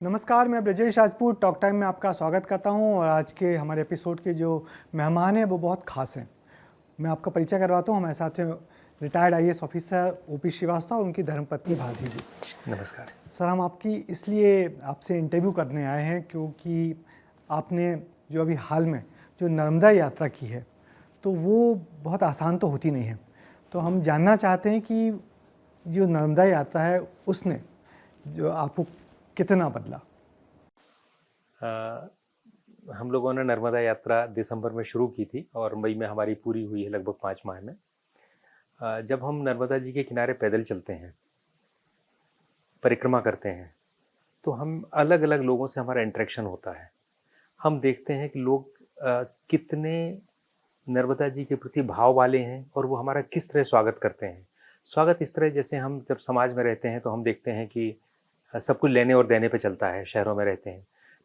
नमस्कार, मैं Brajesh Rajput talk time में आपका स्वागत करता हूं और आज के हमारे एपिसोड के जो मेहमान हैं वो बहुत खास हैं। मैं आपका परिचय करवाता हूं। हमारे साथ हैं retired IAS officer OP Srivastava और उनकी धर्मपत्नी भारती जी। नमस्कार सर, हम आपकी इसलिए आपसे इंटरव्यू करने आए हैं क्योंकि आपने जो अभी हाल में जो नर्मदा यात्रा की है तो वो बहुत आसान तो होती नहीं है। तो हम जानना चाहते हैं कि जो नर्मदा यात्रा है उसने जो आपको कितना बदला। हम लोगों ने नर्मदा यात्रा दिसंबर में शुरू की थी और मई में हमारी पूरी हुई है, लगभग 5 माह में। जब हम नर्मदा जी के किनारे पैदल चलते हैं, परिक्रमा करते हैं, तो हम अलग अलग लोगों से हमारा इंटरेक्शन होता है। हम देखते हैं कि लोग कितने नर्मदा जी के प्रति भाव वाले हैं और वो हमारा किस तरह स्वागत करते हैं। स्वागत इस तरह, जैसे हम जब समाज में रहते हैं तो हम देखते हैं कि सब कुछ लेने और देने पे चलता है, शहरों में रहते हैं,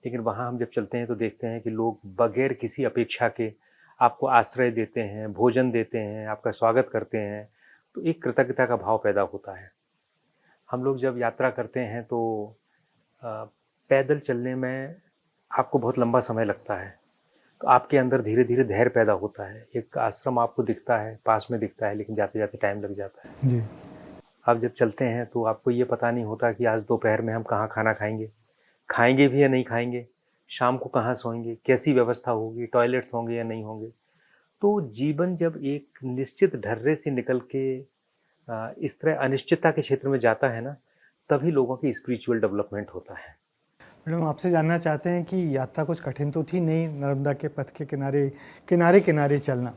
लेकिन वहाँ हम जब चलते हैं तो देखते हैं कि लोग बगैर किसी अपेक्षा के आपको आश्रय देते हैं, भोजन देते हैं, आपका स्वागत करते हैं। तो एक कृतज्ञता का भाव पैदा होता है। हम लोग जब यात्रा करते हैं तो पैदल चलने में आपको बहुत लंबा समय लगता है, तो आपके अंदर धीरे धीरे धैर्य पैदा होता है। एक आश्रम आपको दिखता है, पास में दिखता है, लेकिन जाते जाते टाइम लग जाता है। जी। आप जब चलते हैं तो आपको ये पता नहीं होता कि आज दोपहर में हम कहाँ खाना खाएंगे, खाएंगे भी या नहीं खाएंगे, शाम को कहाँ सोएंगे, कैसी व्यवस्था होगी, टॉयलेट्स होंगे या नहीं होंगे। तो जीवन जब एक निश्चित ढर्रे से निकल के इस तरह अनिश्चितता के क्षेत्र में जाता है ना, तभी लोगों की स्पिरिचुअल डेवलपमेंट होता है। मैडम, आपसे जानना चाहते हैं कि यात्रा कुछ कठिन तो थी नहीं, नर्मदा के पथ के किनारे किनारे किनारे चलना,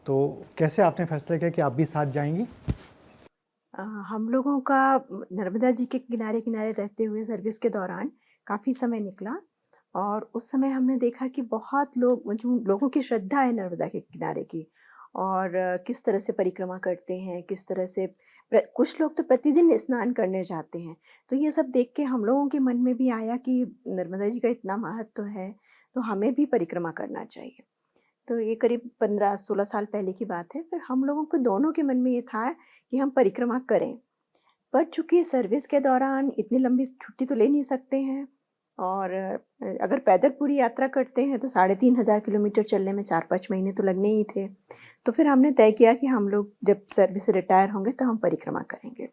तो कैसे आपने फैसला किया कि आप भी साथ जाएंगी? हम लोगों का नर्मदा जी के किनारे किनारे रहते हुए सर्विस के दौरान काफ़ी समय निकला और उस समय हमने देखा कि बहुत लोग, जो लोगों की श्रद्धा है नर्मदा के किनारे की, और किस तरह से परिक्रमा करते हैं, किस तरह से कुछ लोग तो प्रतिदिन स्नान करने जाते हैं। तो ये सब देख के हम लोगों के मन में भी आया कि नर्मदा जी का इतना महत्व है तो हमें भी परिक्रमा करना चाहिए। तो ये करीब 15-16 साल पहले की बात है। फिर हम लोगों को दोनों के मन में ये था कि हम परिक्रमा करें, पर चूँकि सर्विस के दौरान इतनी लंबी छुट्टी तो ले नहीं सकते हैं और अगर पैदल पूरी यात्रा करते हैं तो 3500 किलोमीटर चलने में 4-5 महीने तो लगने ही थे। तो फिर हमने तय किया कि हम लोग जब सर्विस से रिटायर होंगे तो हम परिक्रमा करेंगे।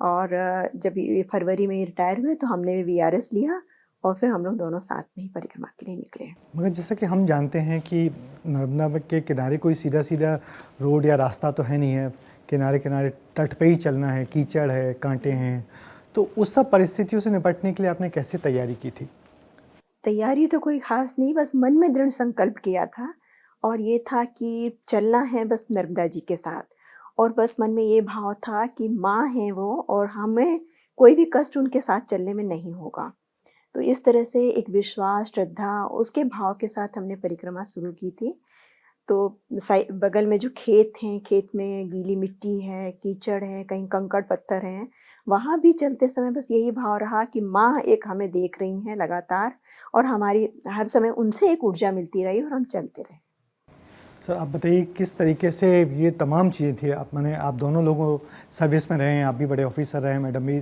और जब ये फरवरी में रिटायर हुए तो हमने वीआरएस लिया और फिर हम लोग दोनों साथ में ही परिक्रमा के लिए निकले। मगर जैसा कि हम जानते हैं कि नर्मदा के किनारे कोई सीधा सीधा रोड या रास्ता तो है नहीं है, किनारे किनारे तट पे ही चलना है, कीचड़ है, कांटे हैं। तो उस सब परिस्थितियों से निपटने के लिए आपने कैसे तैयारी की थी? तैयारी तो कोई ख़ास नहीं, बस मन में दृढ़ संकल्प किया था और ये था कि चलना है बस नर्मदा जी के साथ, और बस मन में ये भाव था कि माँ हैं वो और हमें कोई भी कष्ट उनके साथ चलने में नहीं होगा। तो इस तरह से एक विश्वास, श्रद्धा, उसके भाव के साथ हमने परिक्रमा शुरू की थी। तो साइ बगल में जो खेत हैं, खेत में गीली मिट्टी है, कीचड़ है, कहीं कंकड़ पत्थर हैं, वहाँ भी चलते समय बस यही भाव रहा कि माँ एक हमें देख रही हैं लगातार और हमारी हर समय उनसे एक ऊर्जा मिलती रही और हम चलते रहे। सर, आप बताइए किस तरीके से ये तमाम चीज़ें थी। आप माने आप दोनों लोगों सर्विस में रहे हैं, आप भी बड़े ऑफिसर रहे हैं, मैडम भी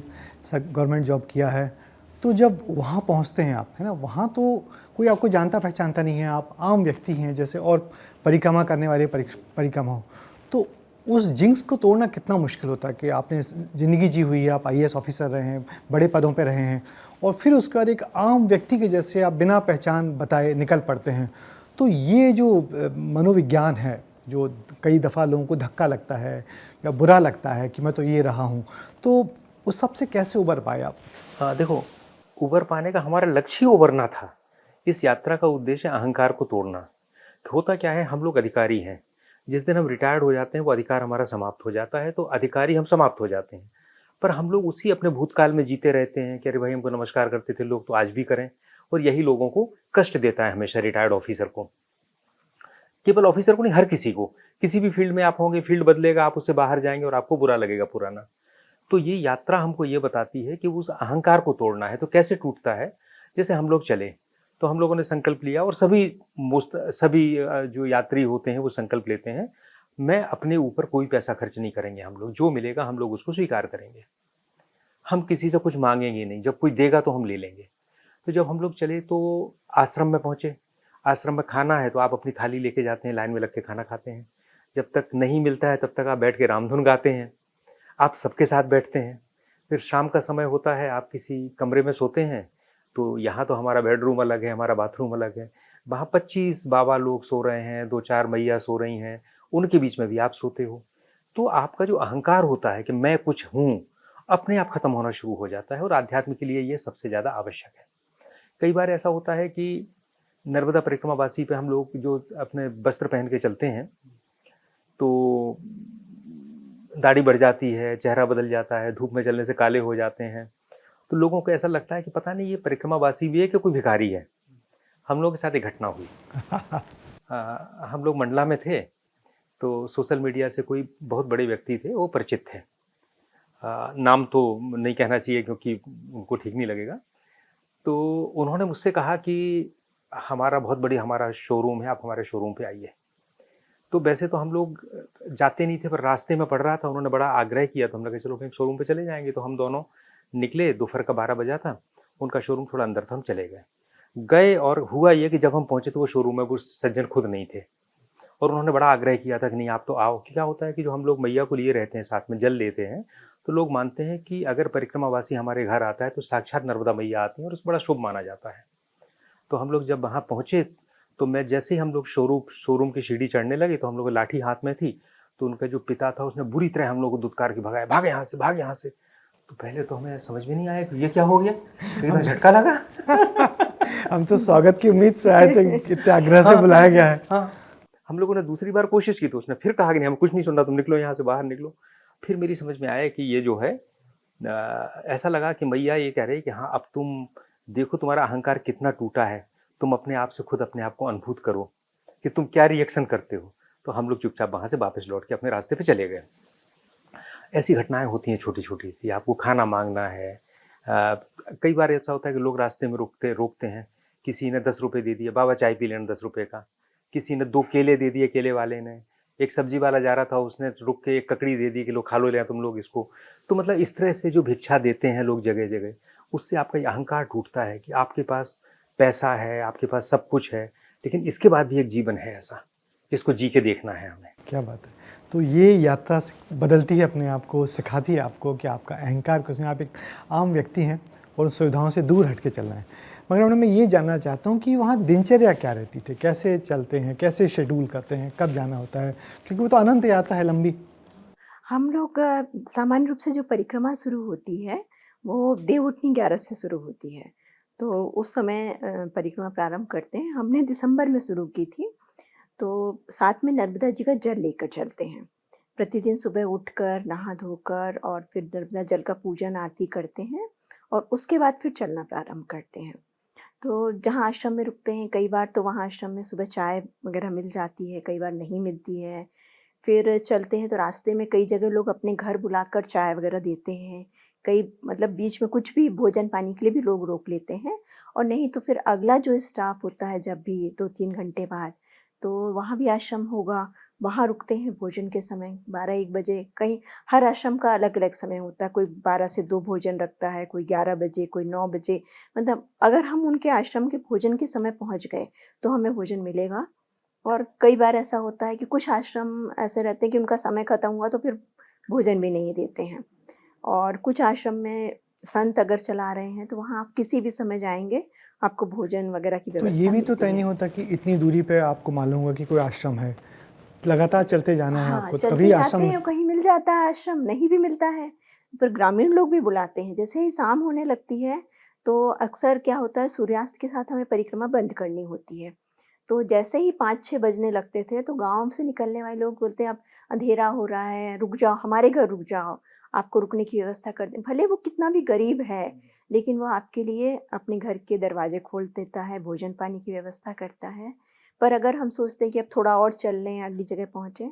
गवर्नमेंट जॉब किया है। तो जब वहाँ पहुँचते हैं आप, है ना, वहाँ तो कोई आपको जानता पहचानता नहीं है, आप आम व्यक्ति हैं जैसे और परिक्रमा करने वाले परिक्रमा हो। तो उस जिंक्स को तोड़ना कितना मुश्किल होता है कि आपने ज़िंदगी जी हुई है, आप आईएएस ऑफिसर रहे हैं, बड़े पदों पे रहे हैं, और फिर उसके बाद एक आम व्यक्ति के जैसे आप बिना पहचान बताए निकल पड़ते हैं। तो ये जो मनोविज्ञान है, जो कई दफ़ा लोगों को धक्का लगता है या बुरा लगता है कि मैं तो ये रहा हूँ, तो उस सब से कैसे उबर पाए आप? देखो, उबर पाने का हमारा लक्ष्य ही उबरना था। इस यात्रा का उद्देश्य अहंकार को तोड़ना। होता क्या है, हम लोग अधिकारी हैं। जिस दिन हम रिटायर्ड हो जाते हैं वो अधिकार हमारा समाप्त हो जाता है, तो अधिकारी हम समाप्त हो जाते हैं। पर हम लोग उसी अपने भूतकाल में जीते रहते हैं कि अरे भाई हमको नमस्कार करते थे लोग, तो आज भी करें। और यही लोगों को कष्ट देता है हमेशा, रिटायर्ड ऑफिसर को। केवल ऑफिसर को नहीं, हर किसी को। किसी भी फील्ड में आप होंगे, फील्ड बदलेगा, आप उससे बाहर जाएंगे और आपको बुरा लगेगा पुराना। तो ये यात्रा हमको ये बताती है कि उस अहंकार को तोड़ना है। तो कैसे टूटता है? जैसे हम लोग चले तो हम लोगों ने संकल्प लिया, और सभी जो यात्री होते हैं वो संकल्प लेते हैं, मैं अपने ऊपर कोई पैसा खर्च नहीं करेंगे। हम लोग जो मिलेगा हम लोग उसको स्वीकार करेंगे। हम किसी से कुछ मांगेंगे नहीं, जब कोई देगा तो हम ले लेंगे। तो जब हम लोग चले तो आश्रम में पहुँचे। आश्रम में खाना है तो आप अपनी थाली लेके जाते हैं, लाइन में लग के खाना खाते हैं। जब तक नहीं मिलता है तब तक आप बैठ के रामधुन गाते हैं, आप सबके साथ बैठते हैं। फिर शाम का समय होता है, आप किसी कमरे में सोते हैं, तो यहाँ तो हमारा बेडरूम अलग है, हमारा बाथरूम अलग है। वहाँ 25 बाबा लोग सो रहे हैं, 2-4 मैया सो रही हैं, उनके बीच में भी आप सोते हो। तो आपका जो अहंकार होता है कि मैं कुछ हूँ, अपने आप खत्म होना शुरू हो जाता है, और आध्यात्म के लिए ये सबसे ज़्यादा आवश्यक है। कई बार ऐसा होता है कि नर्मदा परिक्रमा वासी पे हम लोग जो अपने वस्त्र पहन के चलते हैं, तो दाढ़ी बढ़ जाती है, चेहरा बदल जाता है, धूप में चलने से काले हो जाते हैं। तो लोगों को ऐसा लगता है कि पता नहीं ये परिक्रमा वासी भी है कि कोई भिखारी है। हम लोग के साथ एक घटना हुई। हम लोग मंडला में थे, तो सोशल मीडिया से कोई बहुत बड़े व्यक्ति थे, वो परिचित थे। नाम तो नहीं कहना चाहिए क्योंकि उनको ठीक नहीं लगेगा। तो उन्होंने मुझसे कहा कि हमारा शोरूम है, आप हमारे शोरूम पे आइए। तो वैसे तो हम लोग जाते नहीं थे, पर रास्ते में पड़ रहा था, उन्होंने बड़ा आग्रह किया, तो हमने कहा चलो फिर शोरूम पे चले जाएंगे। तो हम दोनों निकले, दोपहर का 12 बजा था, उनका शोरूम थोड़ा अंदर था, हम चले गए। और हुआ ये कि जब हम पहुंचे तो वो शोरूम में वो सज्जन खुद नहीं थे, और उन्होंने बड़ा आग्रह किया था कि नहीं आप तो आओ। क्या होता है कि जो हम लोग मैया को लिए रहते हैं, साथ में जल लेते हैं, तो लोग मानते हैं कि अगर परिक्रमावासी हमारे घर आता है तो साक्षात नर्मदा मैया आती हैं, और उसको बड़ा शुभ माना जाता है। तो हम लोग जब वहाँ पहुँचे, तो मैं जैसे ही हम लोग शोरूम की सीढ़ी चढ़ने लगे, तो हम लोग लाठी हाथ में थी, तो उनका जो पिता था उसने बुरी तरह हम लोग को दुत्कार के भगाया, भाग यहाँ से, भाग यहाँ से। तो पहले तो हमें समझ में नहीं आया कि ये क्या हो गया, एकदम झटका लगा। हम तो स्वागत की उम्मीद से आए थे, इतने आग्रह से बुलाया गया है। हाँ, हम लोगों ने दूसरी बार कोशिश की तो उसने फिर कहा कि नहीं, हम कुछ नहीं सुन रहा, तुम निकलो यहाँ से, बाहर निकलो। फिर मेरी समझ में आया कि ये जो है, ऐसा लगा कि मैया ये कह रही कि हाँ अब तुम देखो तुम्हारा अहंकार कितना टूटा है, तुम अपने आप से खुद अपने आप को अनुभूत करो कि तुम क्या रिएक्शन करते हो। तो हम लोग चुपचाप वहाँ से वापस लौट के अपने रास्ते पे चले गए। ऐसी घटनाएं होती हैं छोटी छोटी सी, आपको खाना मांगना है। कई बार ऐसा होता है कि लोग रास्ते में रोकते हैं, किसी ने 10 रुपये दे दिए, बाबा चाय पी लेना 10 रुपये का। किसी ने 2 केले दे दिए, केले वाले ने। एक सब्जी वाला जा रहा था, उसने रुक के एक ककड़ी दे दी कि लो खा लो, ले तुम लोग इसको। तो मतलब इस तरह से जो भिक्षा देते हैं लोग जगह जगह, उससे आपका ये अहंकार टूटता है कि आपके पास पैसा है, आपके पास सब कुछ है, लेकिन इसके बाद भी एक जीवन है ऐसा जिसको जी के देखना है हमें। क्या बात है। तो ये यात्रा बदलती है अपने आप को, सिखाती है आपको कि आपका अहंकार कुछ नहीं, आप एक आम व्यक्ति हैं और उन सुविधाओं से दूर हट के चलना है। मगर मैडम मैं ये जानना चाहता हूँ कि वहाँ दिनचर्या क्या रहती थी, कैसे चलते हैं, कैसे शेड्यूल करते हैं, कब जाना होता है, क्योंकि वो तो अनंत यात्रा है, लंबी। हम लोग सामान्य रूप से जो परिक्रमा शुरू होती है वो देवउठनी 11 से शुरू होती है। तो उस समय परिक्रमा प्रारंभ करते हैं। हमने दिसंबर में शुरू की थी। तो साथ में नर्मदा जी का जल लेकर चलते हैं। प्रतिदिन सुबह उठकर नहा धोकर और फिर नर्मदा जल का पूजन आरती करते हैं, और उसके बाद फिर चलना प्रारंभ करते हैं। तो जहाँ आश्रम में रुकते हैं, कई बार तो वहाँ आश्रम में सुबह चाय वगैरह मिल जाती है, कई बार नहीं मिलती है। फिर चलते हैं तो रास्ते में कई जगह लोग अपने घर बुलाकर चाय वगैरह देते हैं। कई मतलब बीच में कुछ भी भोजन पानी के लिए भी लोग रोक लेते हैं, और नहीं तो फिर अगला जो स्टॉप होता है जब भी 2-3 घंटे बाद, तो वहाँ भी आश्रम होगा, वहाँ रुकते हैं भोजन के समय 12-1 बजे। कहीं हर आश्रम का अलग अलग समय होता है, कोई 12 से 2 भोजन रखता है, कोई 11 बजे, कोई 9 बजे। मतलब अगर हम उनके आश्रम के भोजन के समय पहुँच गए तो हमें भोजन मिलेगा। और कई बार ऐसा होता है कि कुछ आश्रम ऐसे रहते हैं कि उनका समय ख़त्म हुआ तो फिर भोजन भी नहीं देते हैं। और कुछ आश्रम में संत अगर चला रहे हैं तो वहाँ आप किसी भी समय जाएंगे, आपको भोजन वगैरह की तो व्यवस्था ये भी तो मिलती तय नहीं है। होता कि इतनी दूरी पे आपको मालूम होगा कि कोई आश्रम है, लगातार चलते जाना है हाँ, आपको, चलते कभी जाते आश्रम हैं, कहीं मिल जाता है आश्रम, नहीं भी मिलता है। फिर ग्रामीण लोग भी बुलाते हैं। जैसे ही शाम होने लगती है तो अक्सर क्या होता है, सूर्यास्त के साथ हमें परिक्रमा बंद करनी होती है। तो जैसे ही 5-6 बजने लगते थे तो गाँव से निकलने वाले लोग बोलते हैं अब अंधेरा हो रहा है, रुक जाओ, हमारे घर रुक जाओ, आपको रुकने की व्यवस्था कर दें। भले वो कितना भी गरीब है, लेकिन वो आपके लिए अपने घर के दरवाजे खोल देता है, भोजन पानी की व्यवस्था करता है। पर अगर हम सोचते हैं कि अब थोड़ा और चल लें, अगली जगह पहुँचें,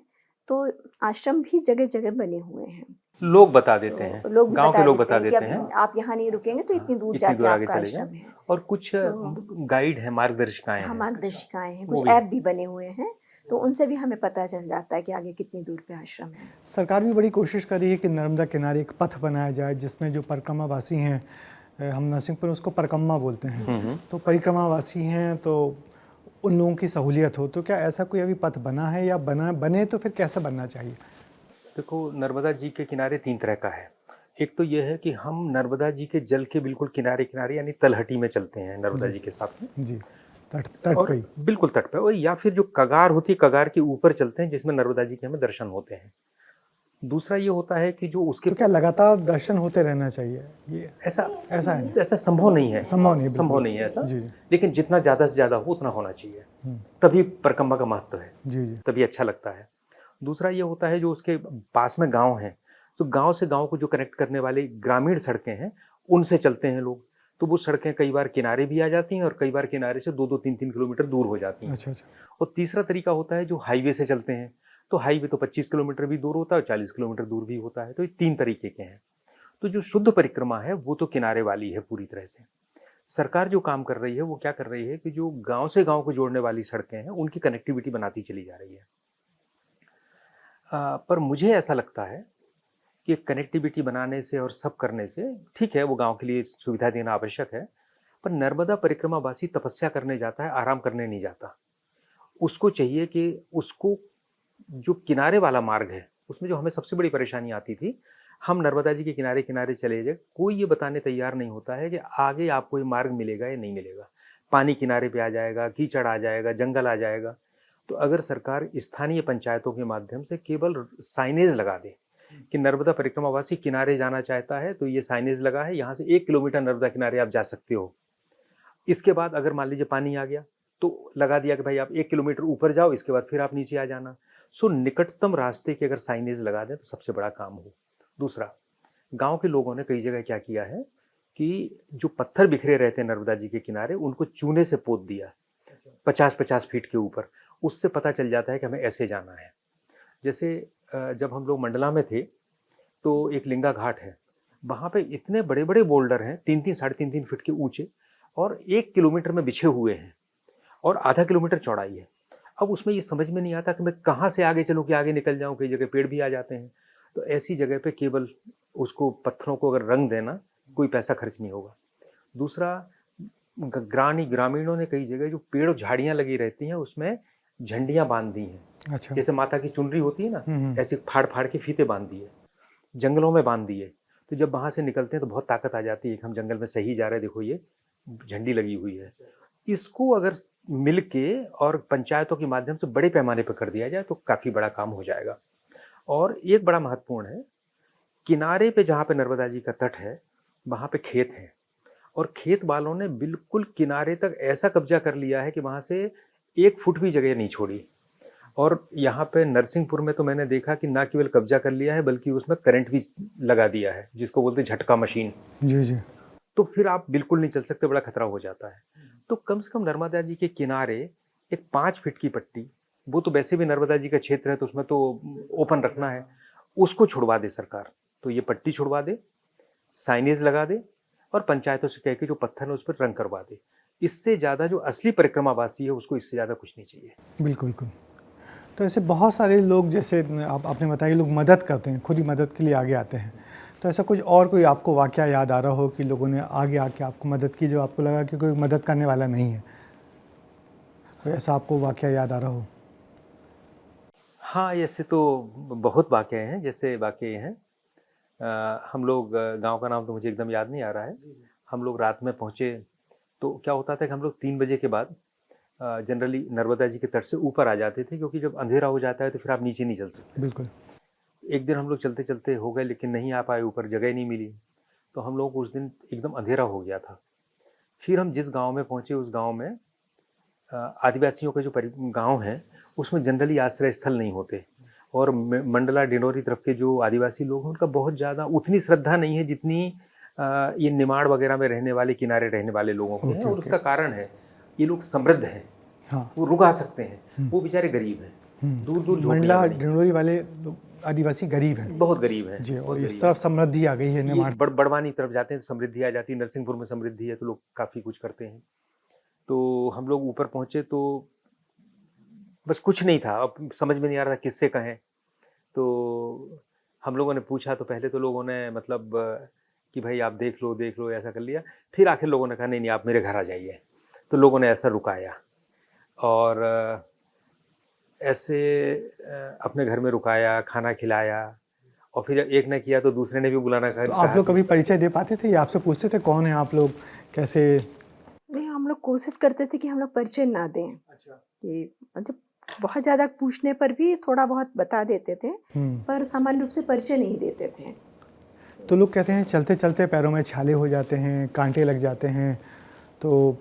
तो आश्रम भी जगह-जगह बने हुए हैं। लोग बता देते हैं, तो लोग भी गांव के बता लोग देते बता हैं कि देते अब हैं, आप यहाँ नहीं रुकेंगे तो इतनी दूर इतनी जाके दूर आगे आपका चले जाएं। आश्रम है। और कुछ तो गाइड हैं, मार्गदर्शिकाएं हाँ, हैं, मार्गदर्शिकाएँ हैं, वो कुछ भी ऐप हैं। भी बने हुए हैं, तो उनसे भी हमें पता चल जाता है कि आगे कितनी दूर पे आश्रम है। सरकार भी बड़ी कोशिश कर रही है कि नर्मदा किनारे एक पथ बनाया जाए जिसमें जो परिक्रमावासी हैं हम नरसिंहपुर उसको परिक्रमा बोलते हैं, तो परिक्रमावासी हैं, तो उन लोगों की सहूलियत हो, तो क्या ऐसा कोई अभी पथ बना है या बने तो फिर कैसे बनना चाहिए? देखो, नर्मदा जी के किनारे 3 तरह का है। एक तो ये है कि हम नर्मदा जी के जल के बिल्कुल किनारे-किनारे यानी तलहटी में चलते हैं नर्मदा जी के साथ में, जी, तट तट और पे ही। बिल्कुल तट पे, और या फिर जो कगार होती है, कगार के ऊपर चलते हैं जिसमें नर्मदा जी के हमें दर्शन होते हैं। दूसरा ये होता है कि जो उसके तो क्या लगातार दर्शन होते रहना चाहिए? ये ऐसा ऐसा है? ऐसा संभव नहीं है, संभव नहीं, संभव बिल्कुल। नहीं है ऐसा। जी, जी। लेकिन जितना ज़्यादा से ज़्यादा हो उतना होना चाहिए, हुँ, तभी परिक्रमा का महत्व है, जी, जी। तभी अच्छा लगता है। दूसरा ये होता है जो उसके पास में गाँव हैं, तो गाँव से गाँव को जो कनेक्ट करने वाली ग्रामीण सड़कें हैं, उनसे चलते हैं लोग। तो वो सड़कें कई बार किनारे भी आ जाती हैं और कई बार किनारे से 2-2 3-3 किलोमीटर दूर हो जाती हैं। अच्छा, अच्छा। और तीसरा तरीका होता है जो हाईवे से चलते हैं, तो हाईवे तो 25 किलोमीटर भी दूर होता है और 40 किलोमीटर दूर भी होता है, तो ये 3 तरीके के हैं। तो जो शुद्ध परिक्रमा है वो तो किनारे वाली है पूरी तरह से। सरकार जो काम कर रही है वो क्या कर रही है कि जो गाँव से गाँव को जोड़ने वाली सड़कें हैं उनकी कनेक्टिविटी बनाती चली जा रही है। पर मुझे ऐसा लगता है कि कनेक्टिविटी बनाने से और सब करने से ठीक है, वो गाँव के लिए सुविधा देना आवश्यक है, पर नर्मदा परिक्रमावासी तपस्या करने जाता है, आराम करने नहीं जाता। उसको चाहिए कि उसको जो किनारे वाला मार्ग है, उसमें जो हमें सबसे बड़ी परेशानी आती थी, हम नर्मदा जी के किनारे-किनारे चले गए, कोई ये बताने तैयार नहीं होता है कि आगे आपको ये मार्ग मिलेगा या नहीं मिलेगा। पानी किनारे पे आ जाएगा, कीचड़ आ जाएगा, जंगल आ जाएगा। तो अगर सरकार स्थानीय पंचायतों के माध्यम से केवल साइनेज लगा दे कि नर्मदा परिक्रमावासी किनारे जाना चाहता है, तो ये साइनेज लगा है, यहाँ से 1 किलोमीटर नर्मदा किनारे आप जा सकते हो। इसके बाद अगर मान लीजिए पानी आ गया, तो लगा दिया कि भाई आप 1 किलोमीटर ऊपर जाओ, इसके बाद फिर आप नीचे आ जाना। सो निकटतम रास्ते की अगर साइनेज लगा दें तो सबसे बड़ा काम हो। दूसरा, गाँव के लोगों ने कई जगह क्या किया है कि जो पत्थर बिखरे रहते हैं नर्मदा जी के किनारे, उनको चूने से पोत दिया 50-50 फीट के ऊपर। उससे पता चल जाता है कि हमें ऐसे जाना है। जैसे जब हम लोग मंडला में थे, तो एक लिंगा घाट है। वहाँ पे इतने बड़े-बड़े बोल्डर हैं, 3-3 साढ़े 3-3 फीट के ऊँचे, और 1 किलोमीटर में बिछे हुए हैं और आधा किलोमीटर चौड़ाई है। अब उसमें ये समझ में नहीं आता कि मैं कहाँ से आगे चलूँ कि आगे निकल जाऊँ, कई जगह पेड़ भी आ जाते हैं। तो ऐसी जगह पे केवल उसको पत्थरों को अगर रंग देना, कोई पैसा खर्च नहीं होगा। दूसरा, ग्रामीणों ने कई जगह जो पेड़ और झाड़ियाँ लगी रहती हैं, उसमें झंडियाँ बाँध दी हैं। अच्छा। जैसे माता की चुनरी होती है ना, हुँ। ऐसे फाड़-फाड़ के फीते बाँध दिए, जंगलों में बाँध दिए। तो जब वहाँ से निकलते हैं तो बहुत ताकत आ जाती है कि हम जंगल में सही जा रहे हैं, देखो ये झंडी लगी हुई है। इसको अगर मिल के और पंचायतों के माध्यम से बड़े पैमाने पर कर दिया जाए तो काफ़ी बड़ा काम हो जाएगा। और एक बड़ा महत्वपूर्ण है, किनारे पे जहाँ पे नर्मदा जी का तट है, वहाँ पे खेत हैं, और खेत वालों ने बिल्कुल किनारे तक ऐसा कब्जा कर लिया है कि वहाँ से 1 फुट भी जगह नहीं छोड़ी। और यहाँ पे नरसिंहपुर में तो मैंने देखा कि ना केवल कब्जा कर लिया है बल्कि उसमें करंट भी लगा दिया है, जिसको बोलते हैं झटका मशीन। जी, जी। तो फिर आप बिल्कुल नहीं चल सकते, बड़ा खतरा हो जाता है। तो कम से कम नर्मदा जी के किनारे एक 5 फीट की पट्टी, वो तो वैसे भी नर्मदा जी का क्षेत्र है तो उसमें तो ओपन रखना है, उसको छुड़वा दे सरकार। तो ये पट्टी छुड़वा दे, साइनेज लगा दे, और पंचायतों से कह के जो पत्थर है उस पर रंग करवा दे। इससे ज़्यादा जो असली परिक्रमावासी है उसको इससे ज़्यादा कुछ नहीं चाहिए। बिल्कुल, बिल्कुल। तो ऐसे बहुत सारे लोग, जैसे आपने बताया, लोग मदद करते हैं, खुद ही मदद के लिए आगे आते हैं। तो ऐसा कुछ और कोई आपको वाक़या याद आ रहा हो कि लोगों ने आगे आके आपको मदद की, जो आपको लगा कि कोई मदद करने वाला नहीं है? कोई ऐसा आपको वाक़या याद आ रहा हो? हाँ, ऐसे तो बहुत वाक़ये हैं, जैसे वाक़ये हैं, हम लोग, गाँव का नाम तो मुझे एकदम याद नहीं आ रहा है। हम लोग रात में पहुँचे, तो क्या होता था कि हम लोग 3 बजे के बाद जनरली नर्मदा जी के तट से ऊपर आ जाते थे, क्योंकि जब अंधेरा हो जाता है तो फिर आप नीचे नहीं चल सकते। बिल्कुल। एक दिन हम लोग चलते-चलते हो गए लेकिन नहीं आ पाए ऊपर, जगह नहीं मिली। तो हम लोगों को उस दिन एकदम अंधेरा हो गया था। फिर हम जिस गाँव में पहुँचे उस गाँव में आदिवासियों के जो गाँव हैं उसमें जनरली आश्रय स्थल नहीं होते, और मंडला डिंडोरी तरफ के जो आदिवासी लोग हैं उनका बहुत ज़्यादा उतनी श्रद्धा नहीं है जितनी ये निमाड़ वगैरह में रहने वाले, किनारे रहने वाले लोगों के हैं। ओके, और ओके। उसका कारण है, ये लोग समृद्ध हैं, हाँ। वो रुक आ सकते हैं, वो बेचारे गरीब हैं, दूर-दूर झोपड़ियाँ मंडला बनी हैं, डिंडोरी वाले लोग आदिवासी गरीब हैं। बहुत गरीब हैं, जी, और बहुत इस गरीब तरफ हैं। समृद्धि आ गई है ये निमाड़। बड़वानी तरफ जाते हैं तो समृद्धि आ जाती है, नरसिंहपुर में समृद्धि है तो लोग काफ़ी कुछ करते हैं। तो हम लोग ऊपर पहुँचे तो बस कुछ नहीं था, अब समझ में नहीं आ रहा था किससे कहें। तो हम लोगों ने पूछा तो पहले तो लोगों ने मतलब कि भाई आप देख लो ऐसा कर लिया। फिर आखिर लोगों ने कहा नहीं आप मेरे घर आ जाइए। तो लोगों ने ऐसा रुकाया और ऐसे अपने घर में रुकाया, खाना खिलाया, और फिर एक ने किया तो दूसरे ने भी बुलाना तो आप लोग कभी परिचय दे पाते थे या आपसे पूछते थे कौन है आप लोग, कैसे? नहीं, हम लोग कोशिश करते थे कि हम लोग परिचय ना दें। अच्छा। कि मतलब बहुत ज़्यादा पूछने पर भी थोड़ा बहुत बता देते थे, पर सामान्य रूप से परिचय नहीं देते थे। तो लोग कहते हैं चलते चलते पैरों में छाले हो जाते हैं, कांटे लग जाते हैं, तो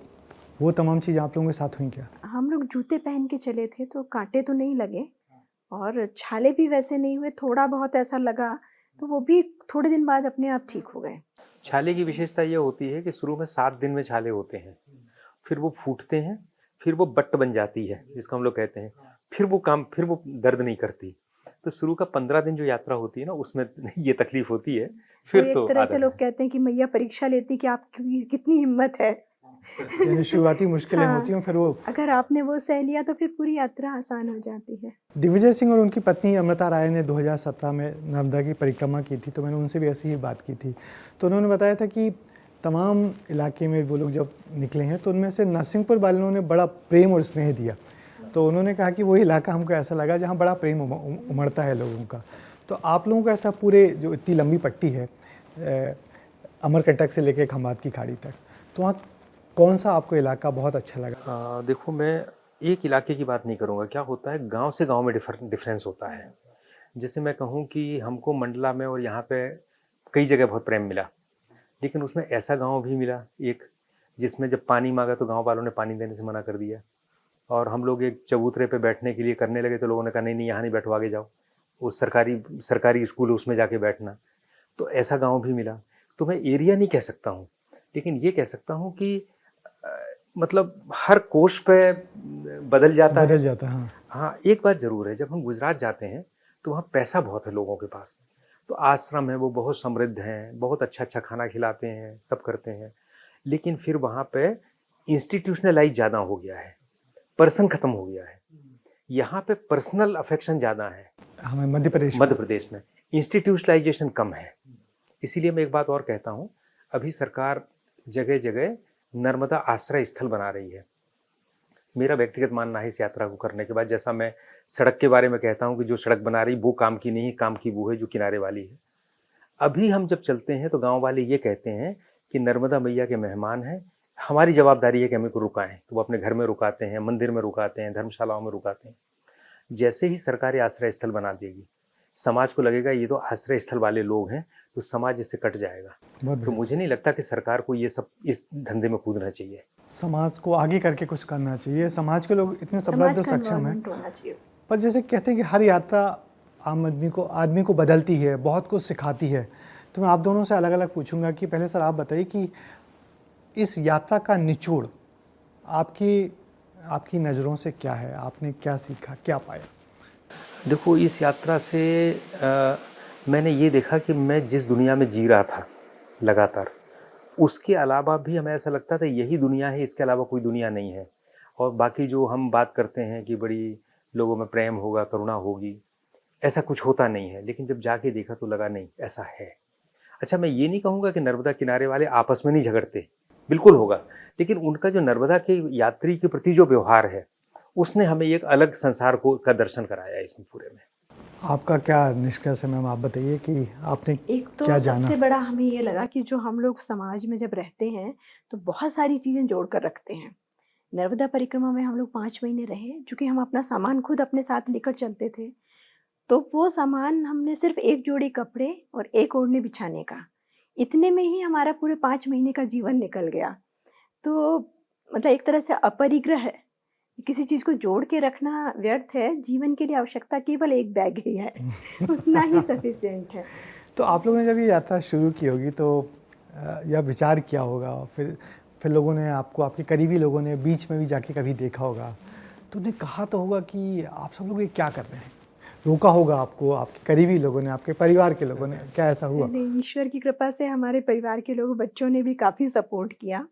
वो तमाम चीज़ आप लोगों के साथ हुई क्या? हम लोग जूते पहन के चले थे तो कांटे तो नहीं लगे और छाले भी वैसे नहीं हुए, थोड़ा बहुत ऐसा लगा, तो वो भी थोड़े दिन बाद अपने आप ठीक हो गए। छाले की विशेषता ये होती है कि शुरू में 7 दिन में छाले होते हैं, फिर वो फूटते हैं, फिर वो बट्ट बन जाती है जिसको हम लोग कहते हैं, फिर वो दर्द नहीं करती। तो शुरू का 15 दिन जो यात्रा होती है ना उसमें ये तकलीफ होती है, वो फिर एक तो तरह से आदत लोग है। कहते हैं कि मैया परीक्षा लेती कि आपकी कितनी हिम्मत है। यानी शुरुआती मुश्किलें हाँ, होती हैं, फिर वो अगर आपने वो सह लिया तो फिर पूरी यात्रा आसान हो जाती है। दिग्विजय सिंह और उनकी पत्नी अमृता राय ने 2017 में नर्मदा की परिक्रमा की थी, तो मैंने उनसे भी ऐसी ही बात की थी। तो उन्होंने बताया था कि तमाम इलाके में वो लोग जब निकले हैं तो उनमें से नरसिंहपुर वालों ने बड़ा प्रेम और स्नेह दिया। तो उन्होंने कहा कि वही इलाका हमको ऐसा लगा जहाँ बड़ा प्रेम उमड़ता है लोगों का। तो आप लोगों का ऐसा पूरे जो इतनी लंबी पट्टी है अमरकंटक से लेकर खंभात की खाड़ी तक, तो वहाँ कौन सा आपको इलाका बहुत अच्छा लगा? देखो मैं एक इलाके की बात नहीं करूँगा, क्या होता है गांव से गांव में डिफरेंस होता है। जैसे मैं कहूँ कि हमको मंडला में और यहाँ पे कई जगह बहुत प्रेम मिला, लेकिन उसमें ऐसा गांव भी मिला एक जिसमें जब पानी मांगा तो गांव वालों ने पानी देने से मना कर दिया, और हम लोग एक चबूतरे पे बैठने के लिए करने लगे तो लोगों ने कहा नहीं यहाँ नहीं बैठो, आगे जाओ, वो सरकारी स्कूल है उसमें जाके बैठना। तो ऐसा गांव भी मिला। तो मैं एरिया नहीं कह सकता हूँ, लेकिन ये कह सकता हूँ कि मतलब हर कोश पे बदल जाता है। हाँ। हाँ, एक बात ज़रूर है, जब हम गुजरात जाते हैं तो वहाँ पैसा बहुत है लोगों के पास, तो आश्रम है वो बहुत समृद्ध हैं, बहुत अच्छा खाना खिलाते हैं, सब करते हैं, लेकिन फिर वहाँ पे इंस्टीट्यूशनलाइज ज़्यादा हो गया है, पर्सन ख़त्म हो गया है। यहाँ पे पर्सनल अफेक्शन ज़्यादा है। हमें मध्य प्रदेश में इंस्टीट्यूशनलाइजेशन कम है। इसीलिए मैं एक बात और कहता हूँ, अभी सरकार जगह जगह नर्मदा आश्रय स्थल बना रही है। मेरा व्यक्तिगत मानना है इस यात्रा को करने के बाद, जैसा मैं सड़क के बारे में कहता हूँ कि जो सड़क बना रही वो काम की नहीं, काम की वो है जो किनारे वाली है। अभी हम जब चलते हैं तो गांव वाले ये कहते हैं कि नर्मदा मैया के मेहमान हैं, हमारी जवाबदारी है कि हमें को रुकाएं। तो वो अपने घर में रुकाते हैं, मंदिर में रुकाते हैं, धर्मशालाओं में रुकाते हैं। जैसे ही सरकारी आश्रय स्थल बना देगी, समाज को लगेगा ये तो आश्रय स्थल वाले लोग हैं, तो समाज इससे कट जाएगा। तो मुझे नहीं लगता कि सरकार को ये सब इस धंधे में कूदना चाहिए। समाज को आगे करके कुछ करना चाहिए। समाज के लोग इतने समृद्ध और सक्षम हैं, पर जैसे कहते हैं कि हर यात्रा आम आदमी को बदलती है, बहुत कुछ सिखाती है। तो मैं आप दोनों से अलग अलग पूछूंगा कि पहले सर आप बताइए कि इस यात्रा का निचोड़ आपकी नज़रों से क्या है? आपने क्या सीखा, क्या पाया? देखो, इस यात्रा से मैंने ये देखा कि मैं जिस दुनिया में जी रहा था लगातार, उसके अलावा भी हमें ऐसा लगता था यही दुनिया है, इसके अलावा कोई दुनिया नहीं है। और बाकी जो हम बात करते हैं कि बड़ी लोगों में प्रेम होगा, करुणा होगी, ऐसा कुछ होता नहीं है। लेकिन जब जाके देखा तो लगा नहीं, ऐसा है। अच्छा, मैं ये नहीं कहूँगा कि नर्मदा किनारे वाले आपस में नहीं झगड़ते, बिल्कुल होगा, लेकिन उनका जो नर्मदा के यात्री के प्रति जो व्यवहार है, उसने हमें एक अलग संसार का दर्शन कराया इसमें पूरे में। आपका क्या निष्कर्ष है मैम? आप बताइए कि आपने एक तो क्या जाना? सबसे बड़ा हमें ये लगा कि जो हम लोग समाज में जब रहते हैं तो बहुत सारी चीज़ें जोड़ कर रखते हैं। नर्मदा परिक्रमा में हम लोग 5 महीने रहे, चूँकि हम अपना सामान खुद अपने साथ लेकर चलते थे, तो वो सामान हमने सिर्फ 1 जोड़ी कपड़े और 1 ओढ़ने बिछाने का, इतने में ही हमारा पूरे 5 महीने का जीवन निकल गया। तो मतलब एक तरह से अपरिग्रह है, किसी चीज़ को जोड़ के रखना व्यर्थ है, जीवन के लिए आवश्यकता केवल 1 बैग ही है, उतना ही सफिशिएंट है। तो आप लोगों ने जब ये यात्रा शुरू की होगी तो या विचार किया होगा, फिर लोगों ने आपको, आपके करीबी लोगों ने बीच में भी जाके कभी देखा होगा, तो उन्हें कहा तो होगा कि आप सब लोग ये क्या कर रहे हैं? रोका होगा आपको, आपके करीबी लोगों ने, आपके परिवार के लोगों ने, क्या ऐसा हुआ? नहीं, ईश्वर की कृपा से हमारे परिवार के लोग, बच्चों ने भी काफ़ी सपोर्ट किया।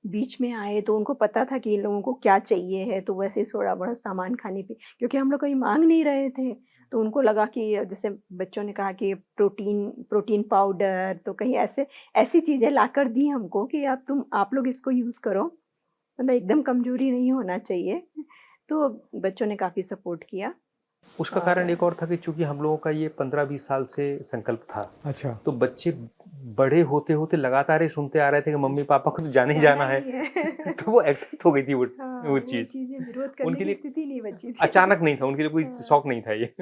बीच में आए तो उनको पता था कि इन लोगों को क्या चाहिए है, तो वैसे थोड़ा-बहुत सामान खाने पे, क्योंकि हम लोग कहीं माँग नहीं रहे थे, तो उनको लगा कि जैसे बच्चों ने कहा कि प्रोटीन पाउडर, तो कहीं ऐसी चीज़ें लाकर दी हमको कि अब आप लोग इसको यूज़ करो, मतलब एकदम कमज़ोरी नहीं होना चाहिए। तो बच्चों ने काफ़ी सपोर्ट किया। उसका कारण एक और था कि चूंकि हम लोगों का ये 15-20 साल से संकल्प था, अच्छा। तो बच्चे बड़े होते होते लगातार ही सुनते आ रहे थे कि मम्मी पापा को तो जाना ही जाना है। तो वो एक्सेप्ट हो गई थी वो वो चीज़ चीज़ें विरोध करने उनके की लिए स्थिति नहीं बची थी। अचानक नहीं था, उनके लिए कोई हाँ। शौक नहीं था ये।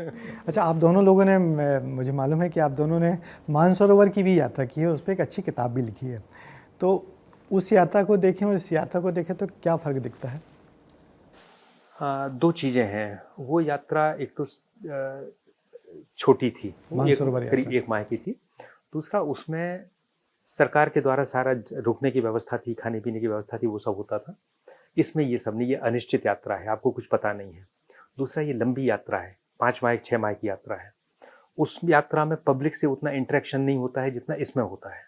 अच्छा, आप दोनों लोगों ने, मुझे मालूम है कि आप दोनों ने मानसरोवर की भी यात्रा की है, उस पर एक अच्छी किताब भी लिखी है। तो उस यात्रा को देखें और इस यात्रा को देखें तो क्या फ़र्क दिखता है? दो चीज़ें हैं। वो यात्रा एक तो छोटी थी, वो मानसरोवर करीब यात्रा। 1 माह की थी। दूसरा, उसमें सरकार के द्वारा सारा रुकने की व्यवस्था थी, खाने पीने की व्यवस्था थी, वो सब होता था। इसमें ये सब नहीं, ये अनिश्चित यात्रा है, आपको कुछ पता नहीं है। दूसरा, ये लंबी यात्रा है, 5 माह 6 माह की यात्रा है। उस यात्रा में पब्लिक से उतना इंटरेक्शन नहीं होता है जितना इसमें होता है।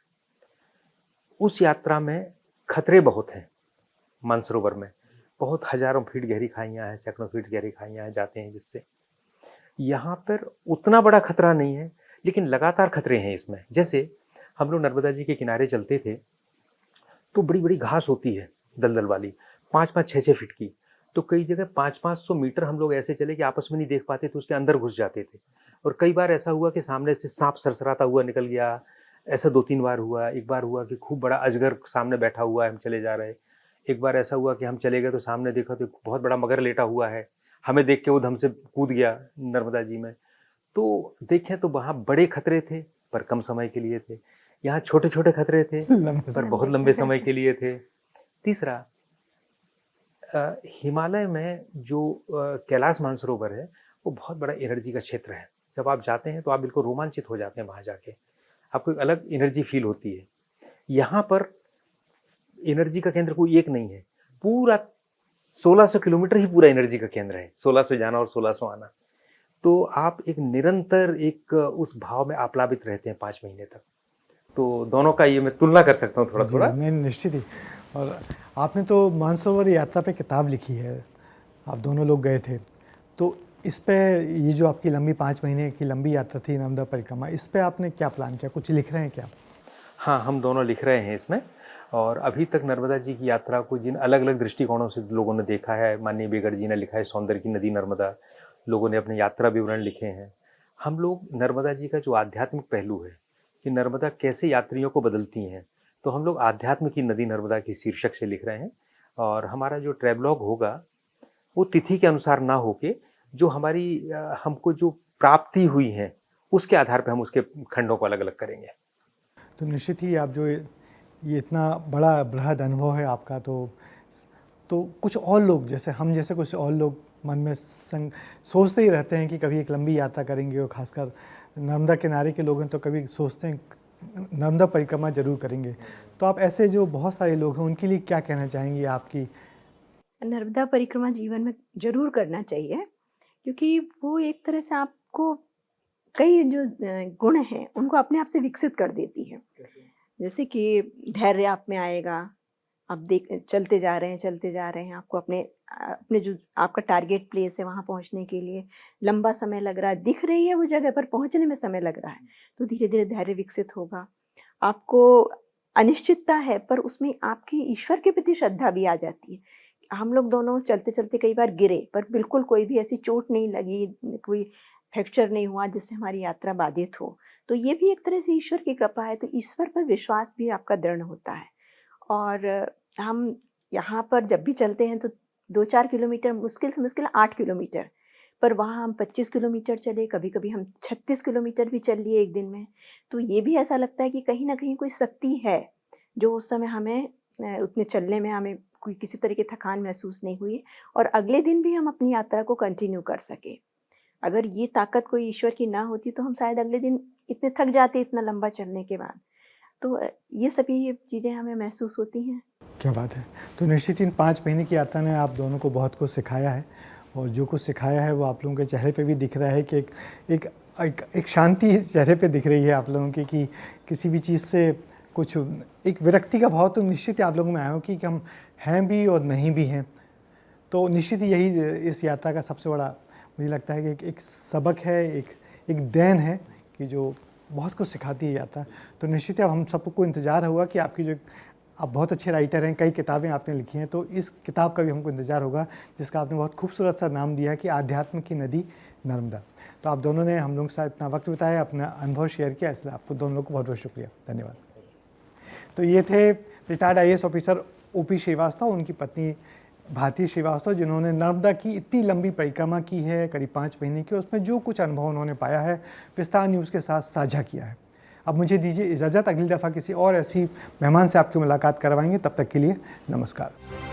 उस यात्रा में खतरे बहुत हैं। मानसरोवर में बहुत हजारों फीट गहरी खाइयाँ हैं, सैकड़ों फीट गहरी खाइयाँ हैं, जाते हैं जिससे। यहाँ पर उतना बड़ा खतरा नहीं है, लेकिन लगातार खतरे हैं इसमें। जैसे हम लोग नर्मदा जी के किनारे चलते थे तो बड़ी बड़ी घास होती है दलदल वाली, 5-5 6-6 फीट की। तो कई जगह 500-500 मीटर हम लोग ऐसे चले कि आपस में नहीं देख पाते थे, उसके अंदर घुस जाते थे। और कई बार ऐसा हुआ कि सामने से सांप सरसराता हुआ निकल गया। ऐसा 2-3 बार हुआ। एक बार हुआ कि खूब बड़ा अजगर सामने बैठा हुआ है, हम चले जा रहे। एक बार ऐसा हुआ कि हम चले गए तो सामने देखा तो बहुत बड़ा मगर लेटा हुआ है, हमें देख के वो धम से कूद गया नर्मदा जी में। तो देखें तो वहाँ बड़े खतरे थे पर कम समय के लिए थे, यहाँ छोटे छोटे खतरे थे पर बहुत लंबे समय के लिए थे। तीसरा, हिमालय में जो कैलाश मानसरोवर है वो बहुत बड़ा एनर्जी का क्षेत्र है। जब आप जाते हैं तो आप बिल्कुल रोमांचित हो जाते हैं वहाँ जाके, आपको एक अलग एनर्जी फील होती है। यहाँ पर एनर्जी का केंद्र कोई एक नहीं है, पूरा 1600 किलोमीटर ही पूरा एनर्जी का केंद्र है, 1600 जाना और 1600 आना। तो आप एक निरंतर एक उस भाव में आप्लावित रहते हैं 5 महीने तक। तो दोनों का ये मैं तुलना कर सकता हूँ थोड़ा जी, थोड़ा। नहीं, निश्चित ही। और आपने तो मानसरोवर यात्रा पे किताब लिखी है, आप दोनों लोग गए थे, तो इस पे ये जो आपकी लंबी 5 महीने की लंबी यात्रा थी नर्मदा परिक्रमा, इस पे आपने क्या प्लान किया, कुछ लिख रहे हैं क्या? हाँ, हम दोनों लिख रहे हैं इसमें। और अभी तक नर्मदा जी की यात्रा को जिन अलग अलग दृष्टिकोणों से लोगों ने देखा है, माननीय बेगड़ जी ने लिखा है सौंदर्य की नदी नर्मदा, लोगों ने अपने यात्रा विवरण लिखे हैं। हम लोग नर्मदा जी का जो आध्यात्मिक पहलू है कि नर्मदा कैसे यात्रियों को बदलती हैं, तो हम लोग आध्यात्म की नदी नर्मदा की शीर्षक से लिख रहे हैं। और हमारा जो ट्रैवलॉग होगा वो तिथि के अनुसार ना होके जो हमारी हमको जो प्राप्ति हुई है उसके आधार पर हम उसके खंडों को अलग अलग करेंगे। तो निश्चित ही आप जो ये इतना बड़ा बृहद अनुभव है आपका, तो कुछ और लोग जैसे हम जैसे कुछ और लोग मन में सोचते ही रहते हैं कि कभी एक लंबी यात्रा करेंगे, और ख़ासकर नर्मदा किनारे के लोग हैं तो कभी सोचते हैं नर्मदा परिक्रमा जरूर करेंगे। तो आप ऐसे जो बहुत सारे लोग हैं उनके लिए क्या कहना चाहेंगी आपकी? नर्मदा परिक्रमा जीवन में ज़रूर करना चाहिए, क्योंकि वो एक तरह से आपको कई जो गुण हैं उनको अपने आप से विकसित कर देती है। जैसे कि धैर्य आप में आएगा, आप चलते जा रहे हैं, आपको अपने जो आपका टारगेट प्लेस है वहाँ पहुँचने के लिए लंबा समय लग रहा है, दिख रही है वो जगह पर पहुँचने में समय लग रहा है, तो धीरे धीरे धैर्य विकसित होगा। आपको अनिश्चितता है पर उसमें आपकी ईश्वर के प्रति श्रद्धा भी आ जाती है। हम लोग दोनों चलते चलते कई बार गिरे पर बिल्कुल कोई भी ऐसी चोट नहीं लगी, कोई फ्रैक्चर नहीं हुआ जिससे हमारी यात्रा बाधित हो। तो ये भी एक तरह से ईश्वर की कृपा है, तो ईश्वर पर विश्वास भी आपका दृढ़ होता है। और हम यहाँ पर जब भी चलते हैं तो 2-4 किलोमीटर, मुश्किल से मुश्किल 8 किलोमीटर, पर वहाँ हम 25 किलोमीटर चले, कभी कभी हम 36 किलोमीटर भी चल लिए एक दिन में। तो ये भी ऐसा लगता है कि कहीं ना कहीं कोई शक्ति है जो उस समय हमें उतने चलने में हमें कोई किसी तरह की थकान महसूस नहीं हुई, और अगले दिन भी हम अपनी यात्रा को कंटिन्यू कर सके। अगर ये ताकत कोई ईश्वर की ना होती तो हम शायद अगले दिन इतने थक जाते इतना लंबा चलने के बाद। तो ये सभी चीज़ें हमें महसूस होती हैं। क्या बात है। तो निश्चित इन 5 महीने की यात्रा ने आप दोनों को बहुत कुछ सिखाया है, और जो कुछ सिखाया है वो आप लोगों के चेहरे पे भी दिख रहा है कि एक शांति चेहरे पे दिख रही है आप लोगों की, कि किसी भी चीज़ से कुछ एक विरक्ति का भाव तो निश्चित ही आप लोगों में आया हो कि हम हैं भी और नहीं भी हैं। तो निश्चित ही यही इस यात्रा का सबसे बड़ा मुझे लगता है कि एक सबक है, एक देन है कि जो बहुत कुछ सिखाती है यात्रा। तो निश्चित है हम सबको इंतज़ार होगा कि आपकी जो, आप बहुत अच्छे राइटर हैं, कई किताबें आपने लिखी हैं, तो इस किताब का भी हमको इंतज़ार होगा जिसका आपने बहुत खूबसूरत सा नाम दिया है कि आध्यात्म की नदी नर्मदा। तो आप दोनों ने हम लोगों के साथ इतना वक्त बिताया, अपना अनुभव शेयर किया, इसलिए आपको दोनों लोग को बहुत बहुत शुक्रिया, धन्यवाद। तो ये थे retired IAS officer OP Srivastava, उनकी पत्नी भारती श्रीवास्तव, जिन्होंने नर्मदा की इतनी लंबी परिक्रमा की है, करीब 5 महीने की, उसमें जो कुछ अनुभव उन्होंने पाया है विस्तार न्यूज़ के साथ साझा किया है। अब मुझे दीजिए इजाज़त, अगली दफ़ा किसी और ऐसी मेहमान से आपकी मुलाकात करवाएंगे, तब तक के लिए नमस्कार।